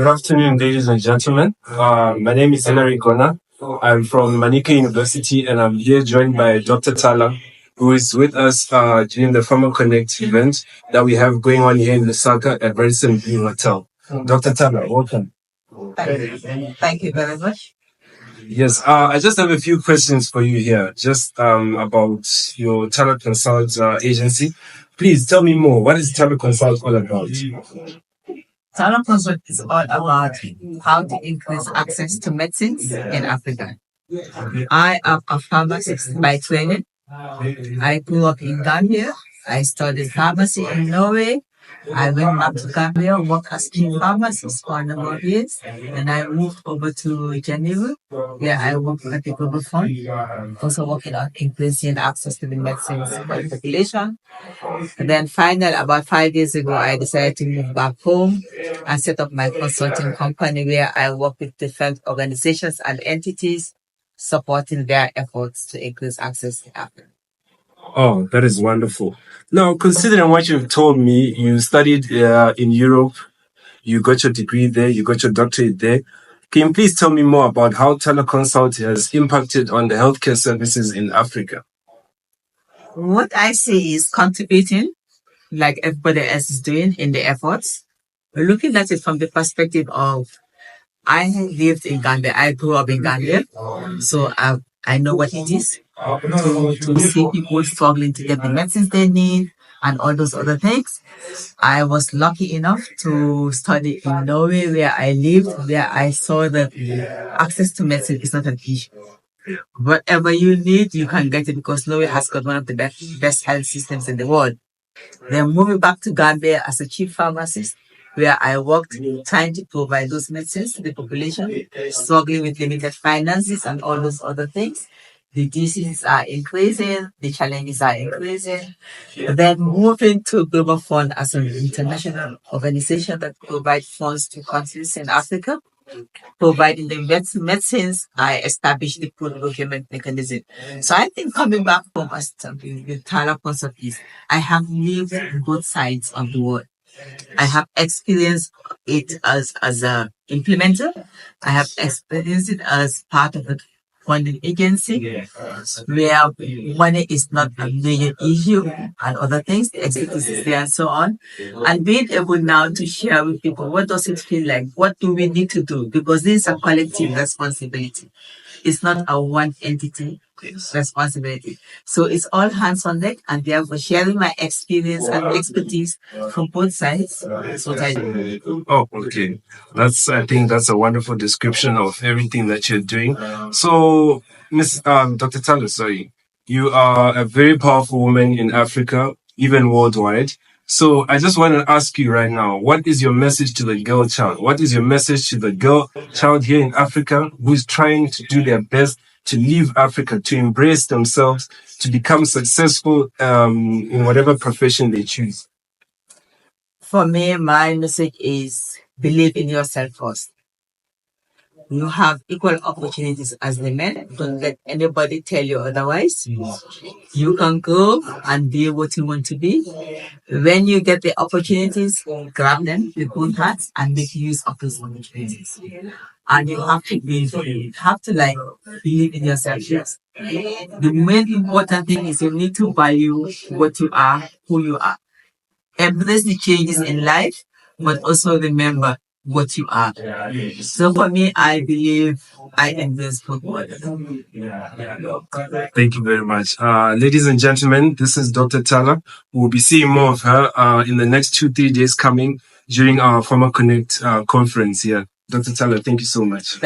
Good afternoon, ladies and gentlemen. My name is Henry Gona. I'm from Manika University, and I'm here joined by Dr. Tala, who is with us during the Farmer Connect event that we have going on here in Lusaka at Radisson Blu Hotel. Dr. Tala, welcome. Thank you very much. Yes, I just have a few questions for you here, just about your Tala Consult agency. Please tell me more. What is Tala Consult all about? Tala Consult is all about how to increase access to medicines in Africa. I am a pharmacist by training. I grew up in Gambia. I studied pharmacy in Norway. I went back to Gambia, worked as chief pharmacist for a number of years, and I moved over to Geneva, where I worked at the Global Fund, also working on increasing access to the medicines for the population. And then finally, about 5 years ago, I decided to move back home and set up my consulting company where I work with different organizations and entities supporting their efforts to increase access to Africa. Oh, that is wonderful. Now, considering what you've told me, you studied in Europe, you got your degree there, you got your doctorate there. Can you please tell me more about how teleconsult has impacted on the healthcare services in Africa? What I see is contributing, like everybody else is doing in the efforts. We're looking at it from the perspective of I lived in Gambia. I grew up in Gambia, so I know what it is to see people struggling to get the medicines they need and all those other things. I was lucky enough to study in Norway where I lived, where I saw that access to medicine is not an issue. Whatever you need, you can get it because Norway has got one of the best health systems in the world. Then moving back to Gambia as a chief pharmacist, where I worked trying to provide those medicines to the population, struggling with limited finances and all those other things. The diseases are increasing, the challenges are increasing. Then moving to Global Fund as an international organization that provides funds to countries in Africa, providing the medicines, I established the pool procurement mechanism. So I think coming back from us with Tala Consult is I have lived both sides of the world. I have experienced it as a implementer. I have experienced it as part of a funding agency where money is not a major issue and other things, the expertise is there and so on. And being able now to share with people, what does it feel like? What do we need to do? Because this is a collective responsibility. It's not a one entity responsibility. So it's all hands on deck, and therefore sharing my experience and expertise from both sides. That's what I do. Oh, okay. I think that's a wonderful description of everything that you're doing. So, Dr. Tala, sorry, you are a very powerful woman in Africa, even worldwide. So I just want to ask you right now, what is your message to the girl child? What is your message to the girl child here in Africa who is trying to do their best to leave Africa, to embrace themselves, to become successful in whatever profession they choose? For me, my message is believe in yourself first. You have equal opportunities as the men. Don't let anybody tell you otherwise. You can go and be what you want to be. When you get the opportunities, grab them with both hands and make use of those opportunities. And you have to believe in yourself first. The main important thing is you need to value what you are, who you are. Embrace the changes in life, but also remember what you are. So for me, I believe I embrace football. Thank you very much. Ladies and gentlemen, this is Dr. Tala. We'll be seeing more of her in the next 2-3 days coming during our Farmer Connect conference here. Dr. Tala, thank you so much.